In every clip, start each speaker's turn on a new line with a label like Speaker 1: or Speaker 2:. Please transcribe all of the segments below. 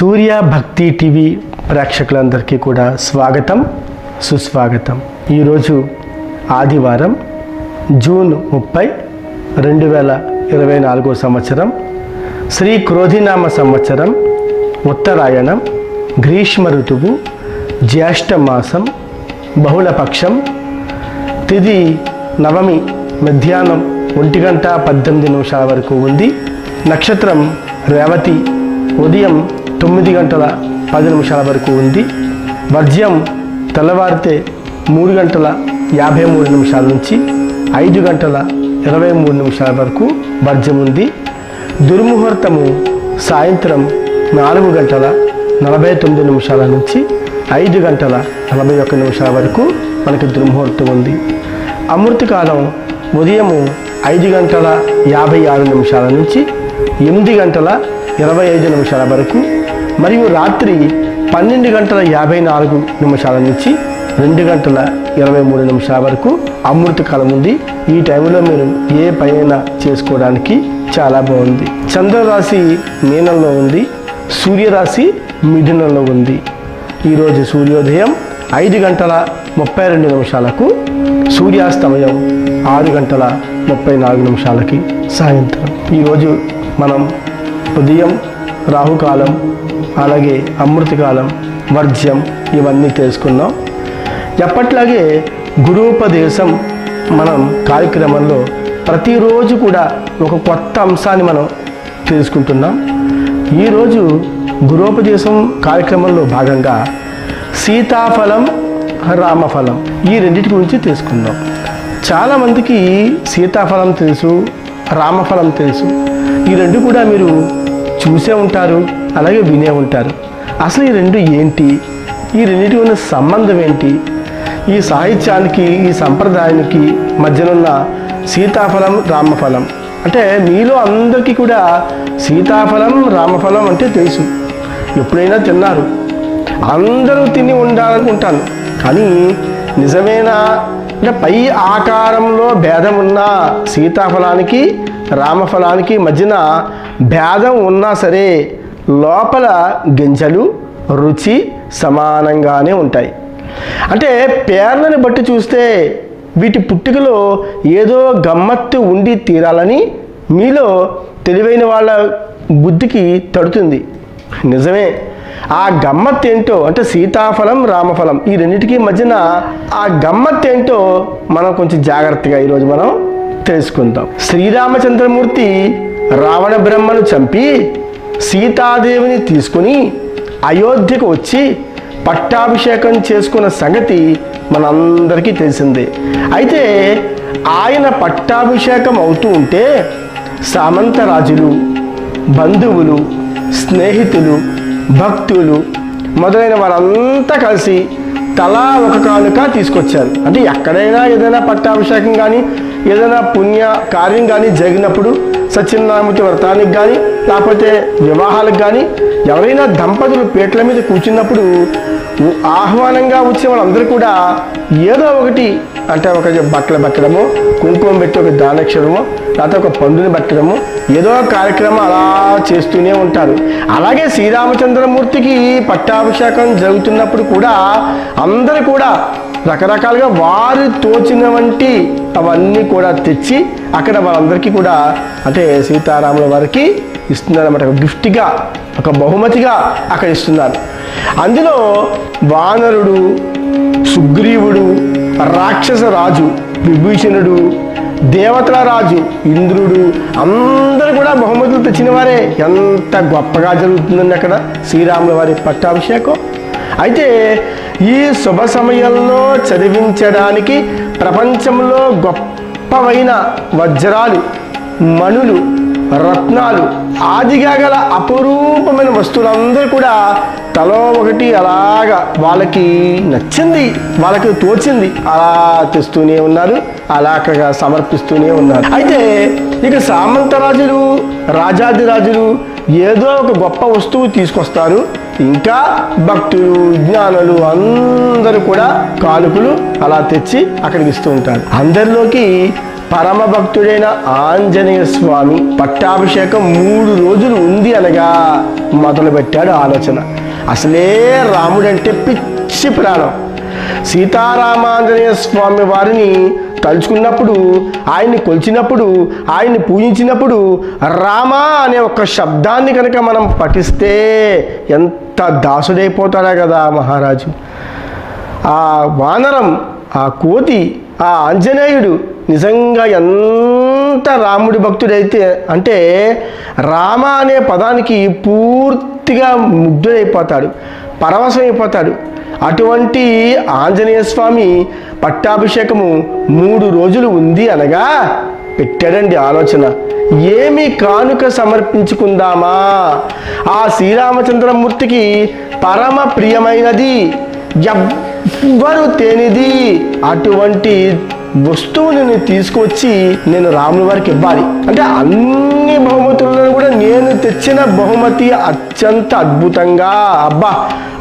Speaker 1: సూర్య భక్తి టీవీ ప్రేక్షకులందరికీ కూడా స్వాగతం సుస్వాగతం. ఈరోజు ఆదివారం జూన్ 30, 2024 సంవత్సరం, శ్రీ క్రోధినామ సంవత్సరం, ఉత్తరాయణం, గ్రీష్మ ఋతువు, జ్యేష్ఠ మాసం, బహుళపక్షం, తిథి నవమి మధ్యాహ్నం 1:18 వరకు ఉంది. నక్షత్రం రేవతి ఉదయం 9:10 వరకు ఉంది. వర్జ్యం తెల్లవారితే 3:53 నుంచి 5:23 వరకు వర్జ్యం ఉంది. దుర్ముహూర్తము సాయంత్రం 4:49 నుంచి 5:41 వరకు మనకి దుర్ముహూర్తం ఉంది. అమృతకాలం ఉదయము 5:56 నుంచి 8:25 వరకు, మరియు రాత్రి 12:54 నుంచి 2:23 వరకు అమృతకాలం ఉంది. ఈ టైంలో మీరు ఏ పైన చేసుకోవడానికి చాలా బాగుంది. చంద్రరాశి మీనంలో ఉంది, సూర్యరాశి మిథునంలో ఉంది. ఈరోజు సూర్యోదయం 5:32 సూర్యాస్తమయం 6:34 సాయంత్రం. ఈరోజు మనం ఉదయం రాహుకాలం, అలాగే అమృతకాలం, వర్జ్యం ఇవన్నీ తెలుసుకున్నాం. ఎప్పట్లాగే గురూపదేశం మనం కార్యక్రమంలో ప్రతిరోజు కూడా ఒక కొత్త అంశాన్ని మనం తెలుసుకుంటున్నాం. ఈరోజు గురూపదేశం కార్యక్రమంలో భాగంగా సీతాఫలం, రామఫలం ఈ రెండింటి గురించి తెలుసుకుందాం. చాలామందికి సీతాఫలం తెలుసు, రామఫలం తెలుసు. ఈ రెండు కూడా మీరు చూసే ఉంటారు, అలాగే వినే ఉంటారు. అసలు ఈ రెండు ఏంటి, ఈ రెండింటి ఉన్న సంబంధం ఏంటి, ఈ సాహిత్యానికి ఈ సంప్రదాయానికి మధ్యనున్న సీతాఫలం రామఫలం అంటే మీలో అందరికీ కూడా సీతాఫలం రామఫలం అంటే తెలుసు, ఎప్పుడైనా తిన్నారు, అందరూ తిని ఉండాలనుకుంటాను. కానీ నిజమేనా అంటే పై ఆకారంలో భేదం ఉన్నా సీతాఫలానికి రామఫలానికి మధ్యన భేదం ఉన్నా సరే లోపల గింజలు రుచి సమానంగానే ఉంటాయి. అంటే పేర్లను బట్టి చూస్తే వీటి పుట్టుకలో ఏదో గమ్మత్తు ఉండి తీరాలని మీలో తెలివైన వాళ్ళ బుద్ధికి తడుతుంది. నిజమే, ఆ గమ్మత్తు ఏంటో అంటే సీతాఫలం రామఫలం ఈ రెండింటికి మధ్యన ఆ గమ్మత్తు ఏంటో మనం కొంచెం జాగ్రత్తగా ఈరోజు మనం తెలుసుకుందాం. శ్రీరామచంద్రమూర్తి రావణ బ్రహ్మను చంపి సీతాదేవిని తీసుకుని అయోధ్యకు వచ్చి పట్టాభిషేకం చేసుకున్న సంగతి మనందరికీ తెలిసిందే. అయితే ఆయన పట్టాభిషేకం అవుతూ ఉంటే సామంతరాజులు, బంధువులు, స్నేహితులు, భక్తులు మొదలైన వారంతా కలిసి తలా ఒక కానుక తీసుకొచ్చారు. అంటే ఎక్కడైనా ఏదైనా పట్టాభిషేకం కానీ ఏదైనా పుణ్య కార్యం కానీ జరిగినప్పుడు, సత్యనారాయణమూర్తి వ్రతానికి కానీ లేకపోతే వివాహాలకు కానీ ఎవరైనా దంపతులు పీటల మీద కూర్చున్నప్పుడు ఆహ్వానంగా వచ్చే వాళ్ళందరూ కూడా ఏదో ఒకటి అంటే ఒక బట్టలు పట్టడము, కుంకుమ పెట్టి ఒక దానక్షరము, లేకపోతే ఒక పండుని పట్టడము, ఏదో కార్యక్రమం అలా చేస్తూనే ఉంటారు. అలాగే శ్రీరామచంద్రమూర్తికి పట్టాభిషేకం జరుగుతున్నప్పుడు కూడా అందరూ కూడా రకరకాలుగా వారు తోచిన వంటి అవన్నీ కూడా తెచ్చి అక్కడ వాళ్ళందరికీ కూడా అంటే సీతారాముల వారికి ఇస్తున్నారు అన్నమాట. ఒక గిఫ్ట్గా, ఒక బహుమతిగా అక్కడ ఇస్తున్నారు. అందులో వానరుడు, సుగ్రీవుడు, రాక్షస రాజు విభీషణుడు, దేవతల రాజు ఇంద్రుడు అందరూ కూడా బహుమతులు తెచ్చిన వారే. ఎంత గొప్పగా జరుగుతుందండి అక్కడ శ్రీరాముల వారి పట్టాభిషేకం. అయితే ఈ శుభ సమయంలో చదివించడానికి ప్రపంచంలో గొప్పవైన వజ్రాలు, మణులు, రత్నాలు ఆదిగా గల అపురూపమైన వస్తువులందరూ కూడా తలో ఒకటి అలాగా వాళ్ళకి నచ్చింది, వాళ్ళకి తోచింది అలా తెస్తూనే ఉన్నారు, అలా అక్కడ సమర్పిస్తూనే ఉన్నారు. అయితే ఇక సామంతరాజులు, రాజాదిరాజులు ఏదో ఒక గొప్ప వస్తువు తీసుకొస్తారు. ఇంకా భక్తులు, జ్ఞానులు అందరూ కూడా కానుకలు అలా తెచ్చి అక్కడికి ఇస్తూ ఉంటారు. అందరిలోకి పరమ భక్తుడైన ఆంజనేయ స్వామి పట్టాభిషేకం 3 రోజులు ఉంది అనగా మొదలుపెట్టాడు ఆలోచన. అసలే రాముడంటే పిచ్చి ప్రాణం. సీతారామాంజనేయ స్వామి వారిని తలుచుకున్నప్పుడు, ఆయన్ని కొలిచినప్పుడు, ఆయన్ని పూజించినప్పుడు రామా అనే ఒక శబ్దాన్ని కనుక మనం పఠిస్తే ఎంత దాసుడైపోతాడా కదా మహారాజు. ఆ వానరం, ఆ కోతి, ఆ ఆంజనేయుడు నిజంగా ఎంత రాముడి భక్తుడైతే అంటే రామ అనే పదానికి పూర్తిగా ముగ్ధుడైపోతాడు, పరవశమైపోతాడు. అటువంటి ఆంజనేయ స్వామి పట్టాభిషేకము 3 రోజులు ఉంది అనగా పెట్టాడండి ఆలోచన. ఏమి కానుక సమర్పించుకుందామా? ఆ శ్రీరామచంద్రమూర్తికి పరమ ప్రియమైనది, ఎవ్వరు తేనిది అటువంటి వస్తువుని తీసుకొచ్చి నేను రాముల వారికి ఇవ్వాలి. అంటే అన్ని బహుమతులను కూడా నేను తెచ్చిన బహుమతి అత్యంత అద్భుతంగా, అబ్బా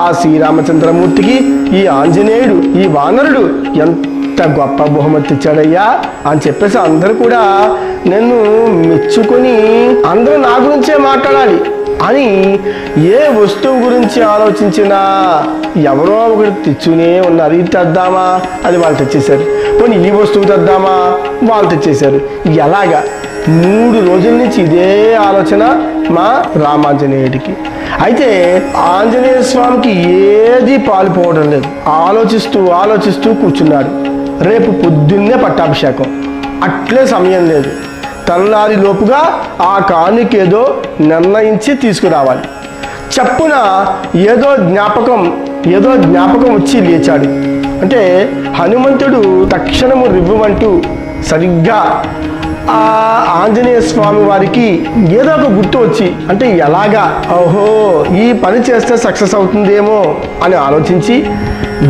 Speaker 1: ఆ శ్రీరామచంద్రమూర్తికి ఈ ఆంజనేయుడు, ఈ వానరుడు ఎంత గొప్ప బహుమతి ఇచ్చాడయ్యా అని చెప్పేసి అందరూ కూడా నన్ను మెచ్చుకొని అందరూ నా గురించే మాట్లాడాలి అని ఏ వస్తువు గురించి ఆలోచించినా ఎవరో ఒకటి తెచ్చునే ఉన్నారు. ఇది తెద్దామా, అది వాళ్ళు తెచ్చేశారు. పోనీ ఈ వస్తువు తెద్దామా, వాళ్ళు తెచ్చేశారు. ఎలాగా 3 రోజుల నుంచి ఇదే ఆలోచన మా రామాంజనేయుడికి. అయితే ఆంజనేయ స్వామికి ఏది పాలుపోవడం లేదు. ఆలోచిస్తూ ఆలోచిస్తూ కూర్చున్నాడు. రేపు పొద్దున్నే పట్టాభిషేకం, అట్లే సమయం లేదు. తెల్లారి లోపుగా ఆ కానుకేదో నిర్ణయించి తీసుకురావాలి. చప్పున ఏదో జ్ఞాపకం వచ్చి లేచాడు. అంటే హనుమంతుడు తక్షణము రివ్వుమంటూ సరిగ్గా ఆ ఆంజనేయ స్వామి వారికి ఏదో ఒక గుర్తు వచ్చి, అంటే ఎలాగా, ఓహో ఈ పని చేస్తే సక్సెస్ అవుతుందేమో అని ఆలోచించి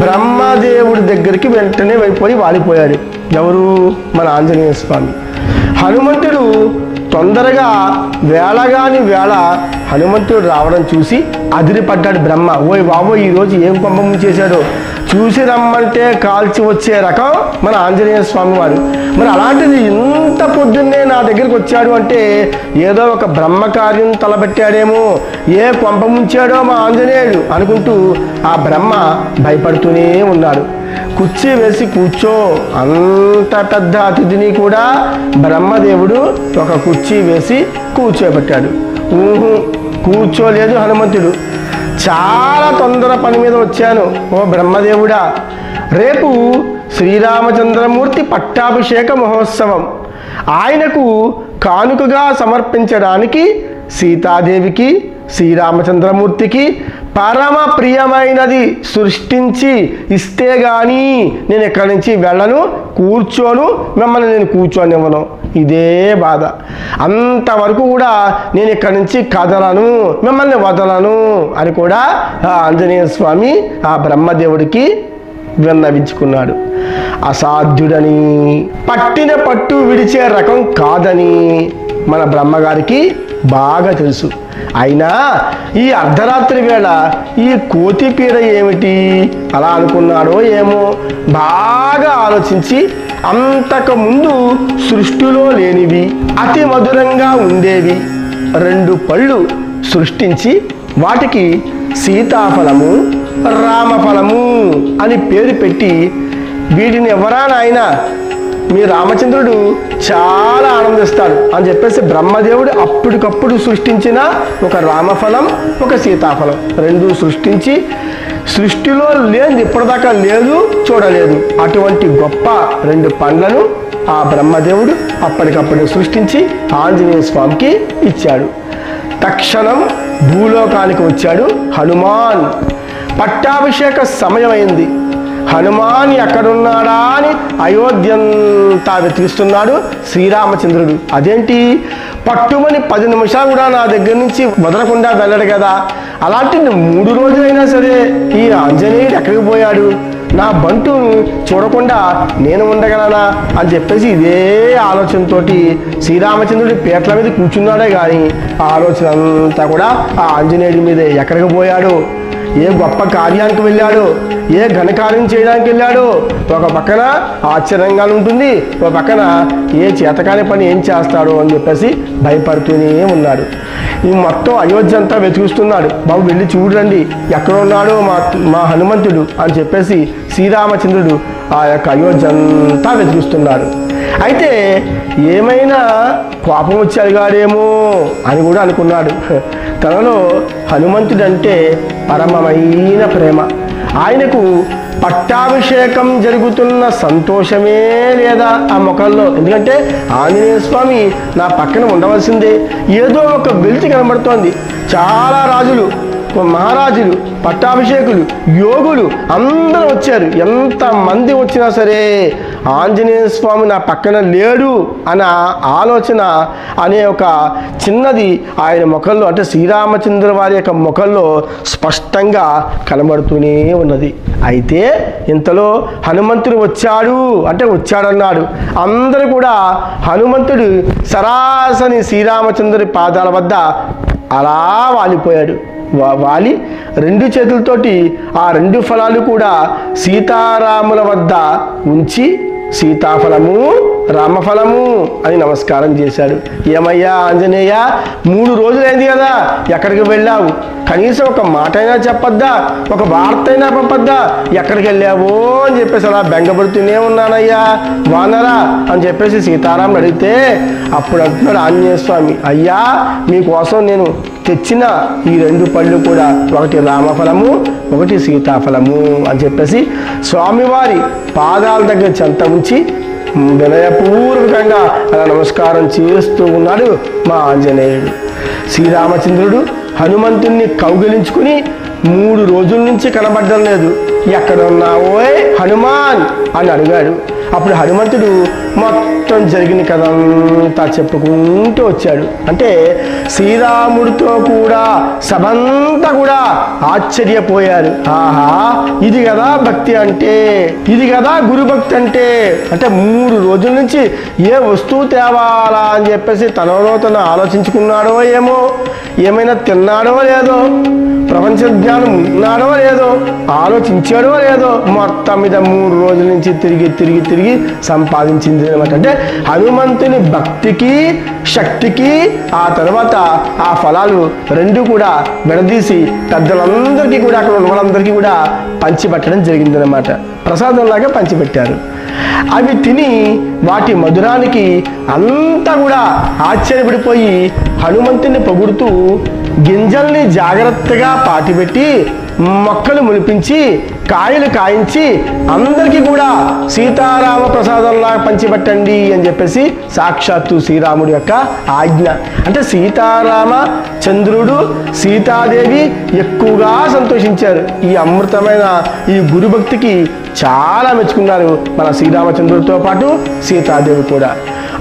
Speaker 1: బ్రహ్మదేవుడి దగ్గరికి వెంటనే పోయి వాలిపోయాడు. ఎవరు? మన ఆంజనేయ స్వామి. హనుమంతుడు తొందరగా వేళగాని వేళ హనుమంతుడు రావడం చూసి అదిరిపడ్డాడు బ్రహ్మ. ఓయ్ బాబోయ్, ఈరోజు ఏం పంపం చేశాడో, చూసి రమ్మంటే కాల్చి వచ్చే రకం మన ఆంజనేయ స్వామి వారు. మరి అలాంటిది ఇంత పొద్దున్నే నా దగ్గరికి వచ్చాడు అంటే ఏదో ఒక బ్రహ్మకార్యం తలబెట్టాడేమో, ఏ కొంప ముంచాడో మా ఆంజనేయుడు అనుకుంటూ ఆ బ్రహ్మ భయపడుతూనే ఉన్నాడు. కుర్చీ వేసి కూర్చో, అంత పెద్ద అతిథిని కూడా బ్రహ్మదేవుడు ఒక కుర్చీ వేసి కూర్చోబెట్టాడు. కూర్చోలేదు హనుమంతుడు. చాలా తొందర పని మీద వచ్చాను ఓ బ్రహ్మదేవుడా, రేపు శ్రీరామచంద్రమూర్తి పట్టాభిషేక మహోత్సవం. ఆయనకు కానుకగా సమర్పించడానికి సీతాదేవికి, శ్రీరామచంద్రమూర్తికి పరమ ప్రియమైనది సృష్టించి ఇస్తే గాని నేను ఎక్కడి నుంచి వెళ్ళను, కూర్చోను, మిమ్మల్ని నేను కూర్చోనివ్వను. ఇదే బాధ. అంతవరకు కూడా నేను ఇక్కడి నుంచి కదలను, మిమ్మల్ని వదలను అని కూడా ఆ ఆంజనేయ స్వామి ఆ బ్రహ్మదేవుడికి విన్నవించుకున్నాడు. అసాధ్యుడని, పట్టిన పట్టు విడిచే రకం కాదని మన బ్రహ్మగారికి బాగా తెలుసు. అయినా ఈ అర్ధరాత్రి వేళ ఈ కోతి పీడ ఏమిటి అలా అనుకున్నాడో ఏమో. బాగా ఆలోచించి అంతకుముందు సృష్టిలో లేనివి, అతి మధురంగా ఉండేవి 2 పళ్ళు సృష్టించి వాటికి సీతాఫలము, రామఫలము అని పేరు పెట్టి, వీటిని ఎవరా నాయనా మీ రామచంద్రుడు చాలా ఆనందిస్తాడు అని చెప్పేసి బ్రహ్మదేవుడు అప్పటికప్పుడు సృష్టించిన ఒక రామఫలం, ఒక సీతాఫలం 2 సృష్టించి, సృష్టిలో లేని ఇప్పటిదాకా లేదు, చూడలేదు అటువంటి గొప్ప 2 పండ్లను ఆ బ్రహ్మదేవుడు అప్పటికప్పుడు సృష్టించి ఆంజనేయ స్వామికి ఇచ్చాడు. తక్షణం భూలోకానికి వచ్చాడు హనుమాన్. పట్టాభిషేక సమయమైంది. హనుమాన్ ఎక్కడున్నాడా అని అయోధ్యంతా వెతికిస్తున్నాడు శ్రీరామచంద్రుడు. అదేంటి పట్టుమని 10 నిమిషాలు కూడా నా దగ్గర నుంచి వదలకుండా వెళ్ళడు కదా, అలాంటి 3 రోజులైనా సరే ఈ ఆంజనేయుడు ఎక్కడికి పోయాడు, నా బంటు చూడకుండా నేను ఉండగలనా అని చెప్పేసి ఇదే ఆలోచనతో శ్రీరామచంద్రుడి పీటల మీద కూర్చున్నాడే కానీ ఆ ఆలోచన అంతా కూడా ఆ ఆంజనేయుడి మీద ఎక్కడికి పోయాడు, ఏ గొప్ప కార్యానికి వెళ్ళాడో, ఏ ఘనకార్యం చేయడానికి వెళ్ళాడో ఒక పక్కన ఆశ్చర్యంగా ఉంటుంది, ఒక పక్కన ఏ చేతకాని పని ఏం చేస్తాడో అని చెప్పేసి భయపడుతూనే ఉన్నాడు. ఈ మొత్తం అయోధ్య అంతా వెతుకుస్తున్నాడు. బాబు వెళ్ళి చూడండి ఎక్కడ ఉన్నాడో మా హనుమంతుడు అని చెప్పేసి శ్రీరామచంద్రుడు ఆ యొక్క అయోధ్య అంతా వెతుకుస్తున్నాడు. అయితే ఏమైనా కోపం వచ్చి అడిగాడేమో అని కూడా అనుకున్నాడు. తనలో హనుమంతుడు అంటే పరమమైన ప్రేమ. ఆయనకు పట్టాభిషేకం జరుగుతున్న సంతోషమే లేదా ఆ ముఖంలో. ఎందుకంటే ఆంజనేయ స్వామి నా పక్కన ఉండవలసిందే. ఏదో ఒక వెలితి కనబడుతోంది. చాలా రాజులు, మహారాజులు, పట్టాభిషేకులు, యోగులు అందరూ వచ్చారు. ఎంతమంది వచ్చినా సరే ఆంజనేయ స్వామి నా పక్కన లేడు అన్న ఆలోచన అనే ఒక చిన్నది ఆయన ముఖంలో, అంటే శ్రీరామచంద్ర వారి యొక్క ముఖంలో స్పష్టంగా కనబడుతూనే ఉన్నది. అయితే ఇంతలో హనుమంతుడు వచ్చాడు అంటే వచ్చాడన్నాడు. అందరూ కూడా హనుమంతుడు సరాసరి శ్రీరామచంద్రుడి పాదాల వద్ద అలా వాలిపోయాడు. వాలి రెండు చేతులతోటి ఆ రెండు ఫలాలు కూడా సీతారాముల వద్ద ఉంచి సీతాఫలము రామఫలము అని నమస్కారం చేశాడు. ఏమయ్యా ఆంజనేయ, 3 రోజులైంది కదా, ఎక్కడికి వెళ్ళావు? కనీసం ఒక మాట అయినా చెప్పొద్దా, ఒక వార్త అయినా పంపొద్దా, ఎక్కడికి వెళ్ళావో అని చెప్పేసి అలా బెంగపడుతూనే ఉన్నానయ్యా, వానరా అని చెప్పేసి సీతారాముడు అడిగితే అప్పుడు అంటున్నాడు ఆంజనేయ స్వామి, అయ్యా మీకోసం నేను తెచ్చిన ఈ 2 పళ్ళు కూడా ఒకటి రామఫలము ఒకటి సీతాఫలము అని చెప్పేసి స్వామివారి పాదాల దగ్గర చెంత ఉంచి వినయపూర్వకంగా అలా నమస్కారం చేస్తూ ఉన్నాడు మా ఆంజనేయుడు. శ్రీరామచంద్రుడు హనుమంతుణ్ణి కౌగిలించుకుని 3 రోజుల నుంచి కనబడడం లేదు. ఎక్కడ ఉన్నావోయ్ హనుమాన్ అని అడిగాడు. అప్పుడు హనుమంతుడు మొత్తం జరిగిన కథంతా చెప్పుకుంటూ వచ్చాడు. అంటే శ్రీరాముడితో కూడా సభంతా కూడా ఆశ్చర్యపోయారు. ఆహా, ఇది కదా భక్తి అంటే, ఇది కదా గురుభక్తి అంటే. అంటే 3 రోజుల నుంచి ఏ వస్తువు తేవాలా అని చెప్పేసి తనలో తను ఆలోచించుకున్నాడో ఏమో, ఏమైనా తిన్నాడో లేదో, ప్రపంచ జ్ఞానం ఉన్నాడో లేదో, ఆలోచించాడో లేదో, మొత్తం మీద 3 రోజుల నుంచి తిరిగి సంపాదించింది అనమాట. అంటే హనుమంతుని భక్తికి శక్తికి ఆ తర్వాత ఆ ఫలాలు 2 కూడా విడదీసి పెద్దలందరికీ కూడా అక్కడ ఉన్న వాళ్ళందరికీ కూడా పంచిపెట్టడం జరిగిందనమాట. ప్రసాదంలాగా పంచిపెట్టారు. అవి తిని వాటి మధురానికి అంతా కూడా ఆశ్చర్యపడిపోయి హనుమంతుని పొగుడుతూ గింజల్ని జాగ్రత్తగా పాతిపెట్టి మొక్కలు ములిపించి కాయలు కాయించి అందరికీ కూడా సీతారామ ప్రసాదంలా పంచిపెట్టండి అని చెప్పేసి సాక్షాత్తు శ్రీరాముడి యొక్క ఆజ్ఞ. అంటే సీతారామ చంద్రుడు సీతాదేవి ఎక్కువగా సంతోషించారు. ఈ అమృతమైన ఈ గురుభక్తికి చాలా మెచ్చుకున్నారు మన శ్రీరామచంద్రుడితో పాటు సీతాదేవి కూడా.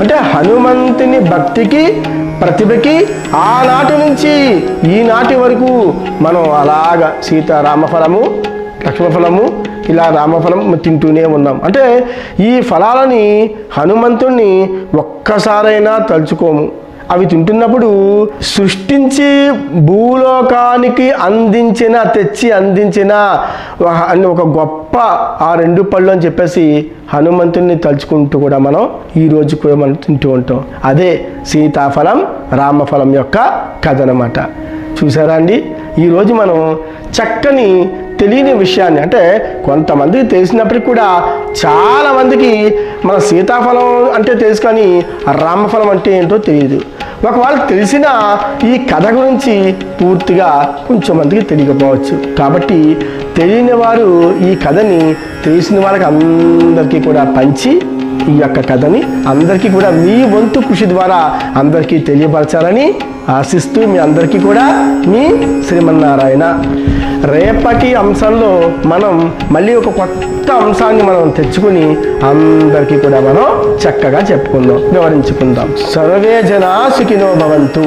Speaker 1: అంటే హనుమంతుని భక్తికి ప్రతిభకి ఆనాటి నుంచి ఈనాటి వరకు మనం అలాగా సీతారామఫలము లక్ష్మఫలము ఇలా రామఫలం తింటూనే ఉన్నాం. అంటే ఈ ఫలాలని హనుమంతుణ్ణి ఒక్కసారైనా తలుచుకోము. అవి తింటున్నప్పుడు సృష్టించి భూలోకానికి తెచ్చి అందించిన ఒక గొప్ప ఆ 2 పళ్ళు అని చెప్పేసి హనుమంతుడిని తలుచుకుంటూ కూడా మనం ఈ రోజు కూడా మనం తింటూ ఉంటాం. అదే సీతాఫలం రామఫలం యొక్క కథ అన్నమాట. చూసారా అండి, ఈరోజు మనం చక్కని తెలియని విషయాన్ని, అంటే కొంతమందికి తెలిసినప్పటికీ కూడా చాలామందికి మన సీతాఫలం అంటే తెలుసు కానీ రామఫలం అంటే ఏంటో తెలియదు. ఒకవేళ తెలిసిన ఈ కథ గురించి పూర్తిగా కొంచెం మందికి తెలియకపోవచ్చు. కాబట్టి తెలియని వారు ఈ కథని తెలిసిన వాళ్ళకి అందరికీ కూడా పంచి ఈ యొక్క కథని అందరికీ కూడా మీ వంతు కృషి ద్వారా అందరికీ తెలియపరచాలని ఆశిస్తూ మీ అందరికీ కూడా మీ శ్రీమన్నారాయణ. రేపటి అంశంలో మనం మళ్ళీ ఒక కొత్త అంశాన్ని మనం తెచ్చుకుని అందరికీ కూడా మనం చక్కగా చెప్పుకుందాం, వివరించుకుందాం. సర్వే జనా సుఖినో భవంతు.